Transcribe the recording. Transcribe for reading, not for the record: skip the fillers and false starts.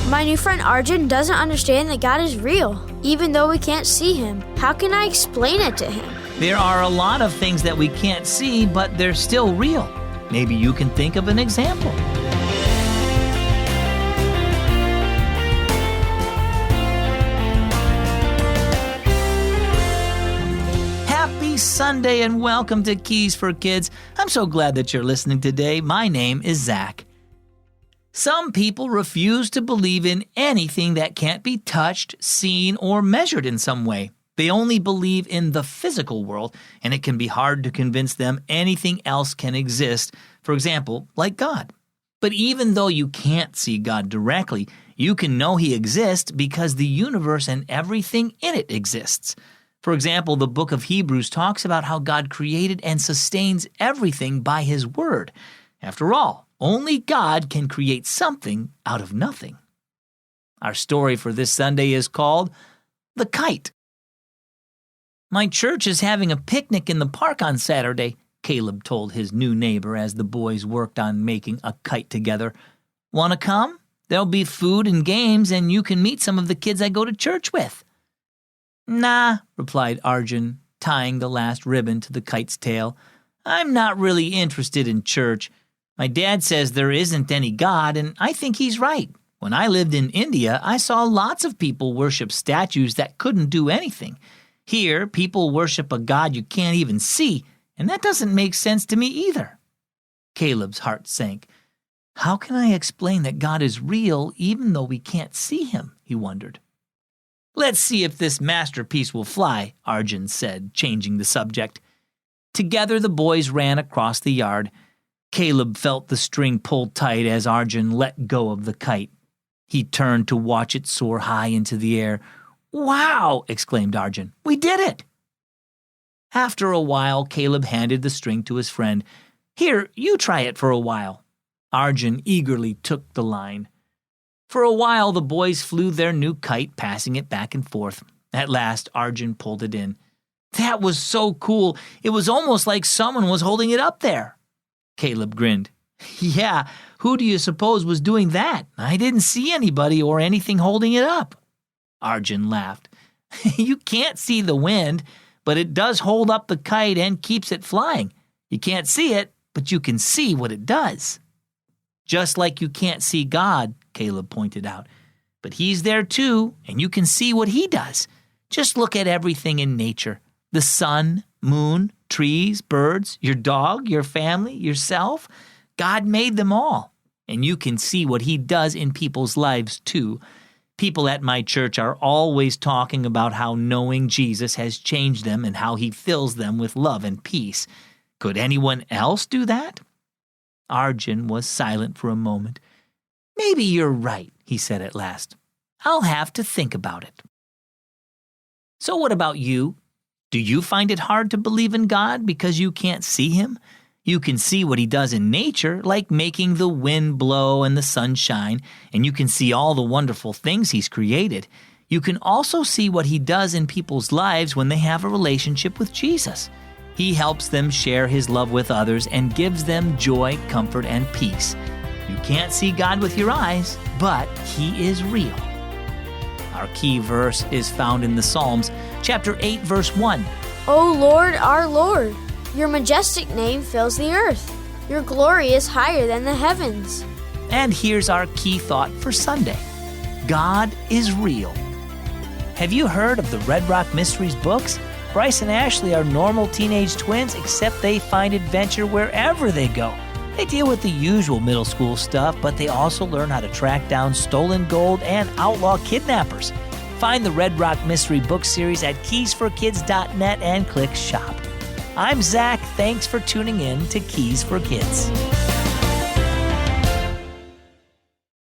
My new friend Arjun doesn't understand that God is real, even though we can't see him. How can I explain it to him? There are a lot of things that we can't see, but they're still real. Maybe you can think of an example. Happy Sunday and welcome to Keys for Kids. I'm so glad that you're listening today. My name is Zach. Some people refuse to believe in anything that can't be touched, seen, or measured in some way. They only believe in the physical world, and it can be hard to convince them anything else can exist, for example, like God. But even though you can't see God directly, you can know He exists because the universe and everything in it exists. For example, the book of Hebrews talks about how God created and sustains everything by His word. After all, only God can create something out of nothing. Our story for this Sunday is called The Kite. My church is having a picnic in the park on Saturday, Caleb told his new neighbor as the boys worked on making a kite together. Want to come? There'll be food and games, and you can meet some of the kids I go to church with. Nah, replied Arjun, tying the last ribbon to the kite's tail. I'm not really interested in church. My dad says there isn't any God, and I think he's right. When I lived in India, I saw lots of people worship statues that couldn't do anything. Here, people worship a God you can't even see, and that doesn't make sense to me either. Caleb's heart sank. How can I explain that God is real even though we can't see Him? He wondered. Let's see if this masterpiece will fly, Arjun said, changing the subject. Together the boys ran across the yard. Caleb felt the string pulled tight as Arjun let go of the kite. He turned to watch it soar high into the air. Wow! Exclaimed Arjun. We did it! After a while, Caleb handed the string to his friend. Here, you try it for a while. Arjun eagerly took the line. For a while, the boys flew their new kite, passing it back and forth. At last, Arjun pulled it in. That was so cool. It was almost like someone was holding it up there. Caleb grinned. Yeah, who do you suppose was doing that? I didn't see anybody or anything holding it up. Arjun laughed. You can't see the wind, but it does hold up the kite and keeps it flying. You can't see it, but you can see what it does. Just like you can't see God, Caleb pointed out. But He's there too, and you can see what He does. Just look at everything in nature. The sun, moon, trees, birds, your dog, your family, yourself. God made them all, and you can see what He does in people's lives too. People at my church are always talking about how knowing Jesus has changed them and how He fills them with love and peace. Could anyone else do that? Arjun was silent for a moment. Maybe you're right, he said at last. I'll have to think about it. So what about you? Do you find it hard to believe in God because you can't see Him? You can see what He does in nature, like making the wind blow and the sun shine, and you can see all the wonderful things He's created. You can also see what He does in people's lives when they have a relationship with Jesus. He helps them share His love with others and gives them joy, comfort, and peace. You can't see God with your eyes, but He is real. Our key verse is found in the Psalms, chapter 8, verse 1. O Lord, our Lord, your majestic name fills the earth. Your glory is higher than the heavens. And here's our key thought for Sunday. God is real. Have you heard of the Red Rock Mysteries books? Bryce and Ashley are normal teenage twins, except they find adventure wherever they go. They deal with the usual middle school stuff, but they also learn how to track down stolen gold and outlaw kidnappers. Find the Red Rock Mystery Book Series at keysforkids.net and click Shop. I'm Zach. Thanks for tuning in to Keys for Kids.